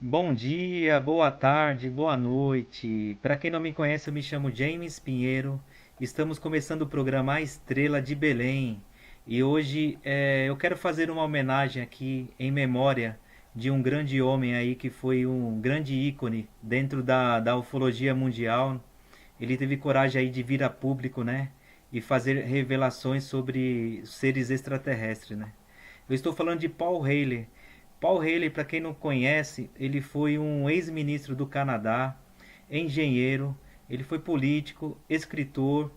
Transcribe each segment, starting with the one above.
Bom dia, boa tarde, boa noite. Para quem não me conhece, eu me chamo James Pinheiro. Estamos começando o programa A Estrela de Belém. E hoje eu quero fazer uma homenagem aqui em memória de um grande homem aí que foi um grande ícone dentro da ufologia mundial. Ele teve coragem aí de vir a público, né? E fazer revelações sobre seres extraterrestres, né? Eu estou falando de Paul Hellyer. Paul Hellyer, para quem não conhece, ele foi um ex-ministro do Canadá, engenheiro, ele foi político, escritor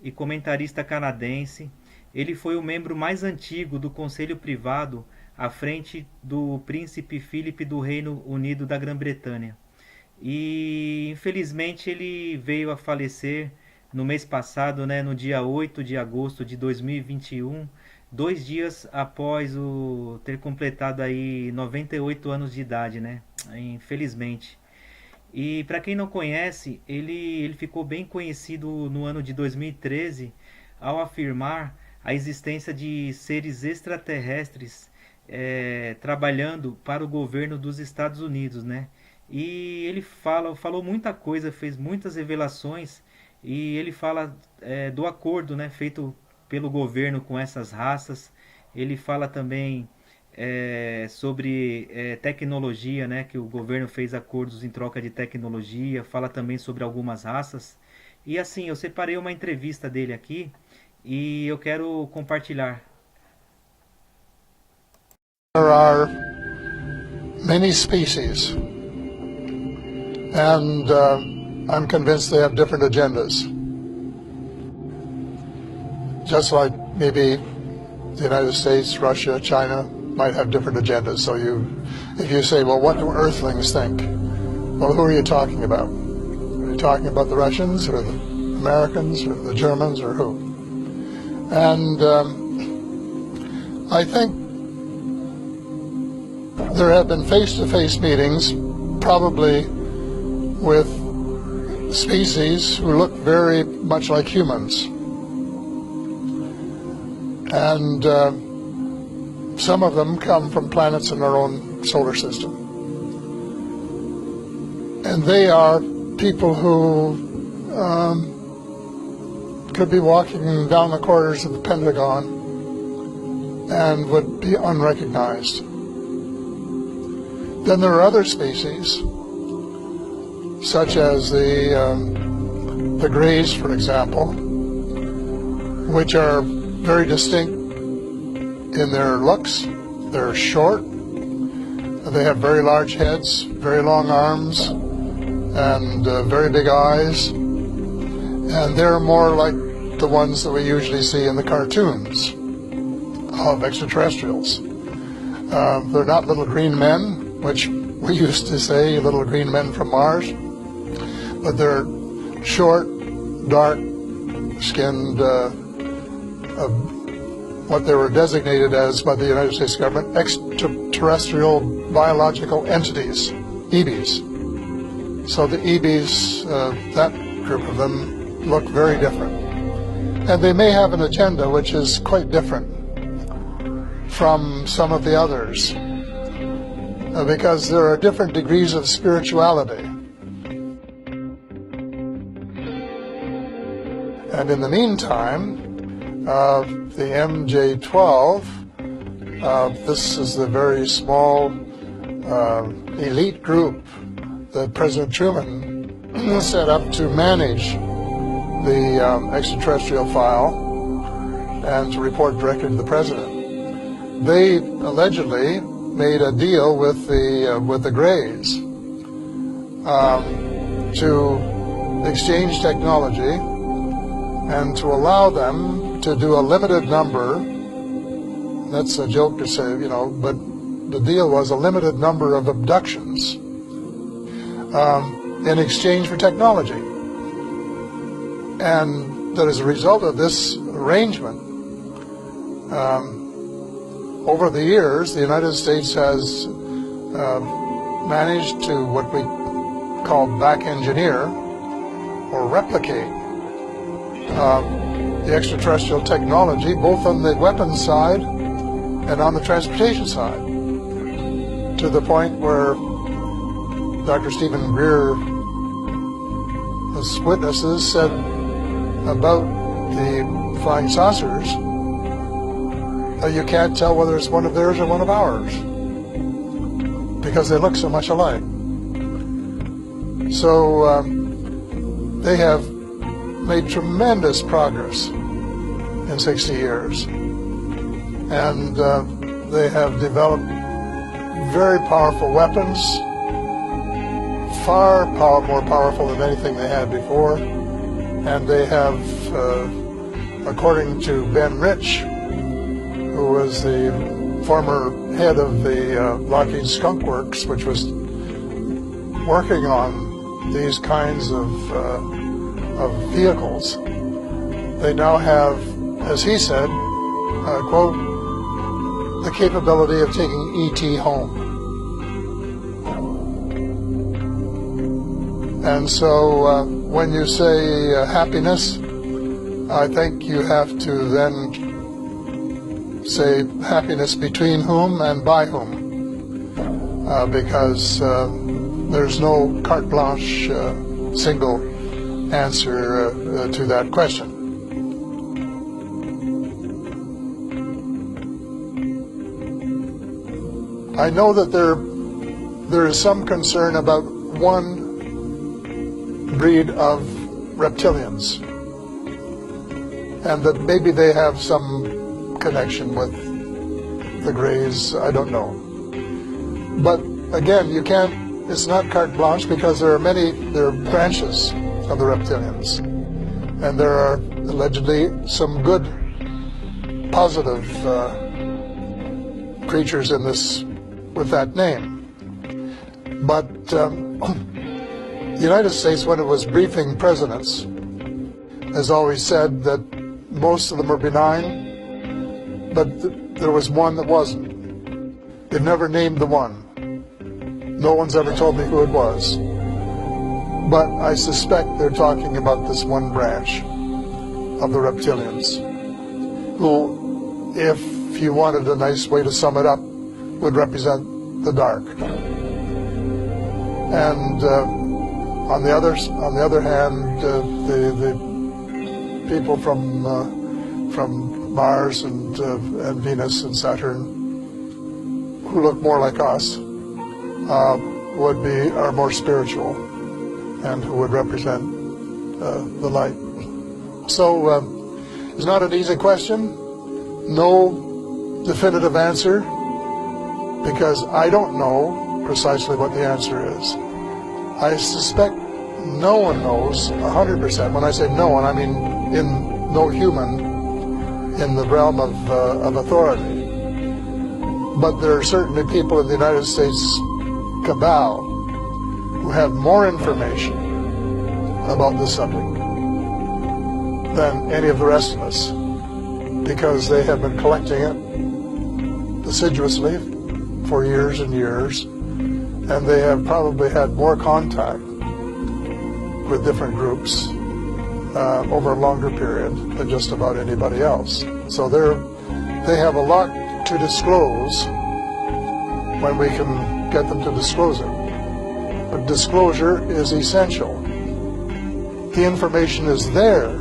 e comentarista canadense. Ele foi o membro mais antigo do Conselho Privado à frente do príncipe Philip do Reino Unido da Grã-Bretanha. E infelizmente ele veio a falecer no mês passado, né, no dia 8 de agosto de 2021, 2 dias após ter completado aí 98 anos de idade, né? Infelizmente. E para quem não conhece, ele ficou bem conhecido no ano de 2013 ao afirmar a existência de seres extraterrestres trabalhando para o governo dos Estados Unidos, né? E ele falou muita coisa, fez muitas revelações e ele fala do acordo, né, feito pelo governo com essas raças. Ele fala também sobre tecnologia, né, que o governo fez acordos em troca de tecnologia. Fala também sobre algumas raças. E assim, eu separei uma entrevista dele aqui e eu quero compartilhar. There are many species, and I'm convinced they have different agendas. Just like maybe the United States, Russia, China might have different agendas. So if you say, well, what do Earthlings think? Well, who are you talking about? Are you talking about the Russians or the Americans or the Germans or who? And I think there have been face-to-face meetings, probably with species who look very much like humans. And some of them come from planets in our own solar system. And they are people who could be walking down the corridors of the Pentagon and would be unrecognized. Then there are other species, such as the Greys, for example, which are very distinct in their looks. They're short, they have very large heads, very long arms, and very big eyes, and they're more like the ones that we usually see in the cartoons of extraterrestrials. They're not little green men, which we used to say, little green men from Mars, but they're short, dark-skinned, what they were designated as by the United States government, extraterrestrial biological entities, EBs. So the EBs, that group of them, look very different. And they may have an agenda which is quite different from some of the others, because there are different degrees of spirituality. And in the meantime, the MJ-12, this is the very small elite group that President Truman set up to manage the extraterrestrial file and to report directly to the President. They allegedly made a deal with the Greys to exchange technology and to allow them to do a limited number. That's a joke to say, but the deal was a limited number of abductions in exchange for technology. And that as a result of this arrangement, over the years, the United States has managed to what we call back engineer or replicate the extraterrestrial technology, both on the weapons side and on the transportation side, to the point where Dr. Stephen Greer's witnesses said about the flying saucers, you can't tell whether it's one of theirs or one of ours because they look so much alike. So they have made tremendous progress in 60 years, and they have developed very powerful weapons, far more powerful than anything they had before. And they have, according to Ben Rich, who was the former head of the Lockheed Skunk Works, which was working on these kinds of vehicles, they now have, as he said, quote, the capability of taking E.T. home. And so when you say happiness, I think you have to then say happiness between whom and by whom, because there's no carte blanche single answer to that question. I know that there is some concern about one breed of reptilians, and that maybe they have some connection with the Greys. I don't know. But again, you can't, it's not carte blanche, because there are branches of the reptilians, and there are allegedly some good, positive creatures in this with that name. But the United States, when it was briefing presidents, has always said that most of them are benign, but there was one that wasn't. They've never named the one. No one's ever told me who it was. But I suspect they're talking about this one branch of the reptilians, who, if you wanted a nice way to sum it up, would represent the dark. And on the other hand, the people from Mars and Venus and Saturn, who look more like us, are more spiritual, and who would represent the light. So it's not an easy question. No definitive answer, because I don't know precisely what the answer is. I suspect no one knows 100%. When I say no one, I mean no human in the realm of authority. But there are certainly people in the United States cabal who have more information about the subject than any of the rest of us, because they have been collecting it assiduously for years and years, and they have probably had more contact with different groups over a longer period than just about anybody else. So they have a lot to disclose when we can get them to disclose it. But disclosure is essential. The information is there.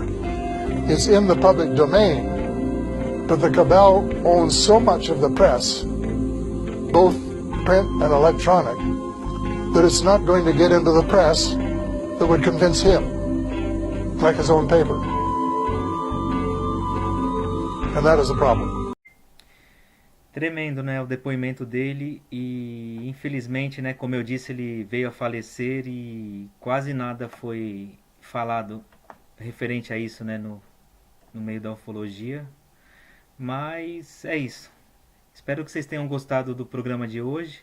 It's in the public domain. But the cabal owns so much of the press, both print and electronic, that it's not going to get into the press that would convince him, like his own paper. And that is a problem. Tremendo, né, o depoimento dele, e infelizmente, né, como eu disse, ele veio a falecer e quase nada foi falado referente a isso, né, no meio da ufologia. Mas é isso. Espero que vocês tenham gostado do programa de hoje.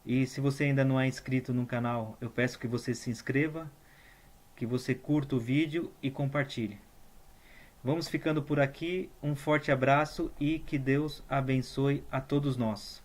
E se você ainda não é inscrito no canal, eu peço que você se inscreva, que você curta o vídeo e compartilhe. Vamos ficando por aqui. Um forte abraço e que Deus abençoe a todos nós.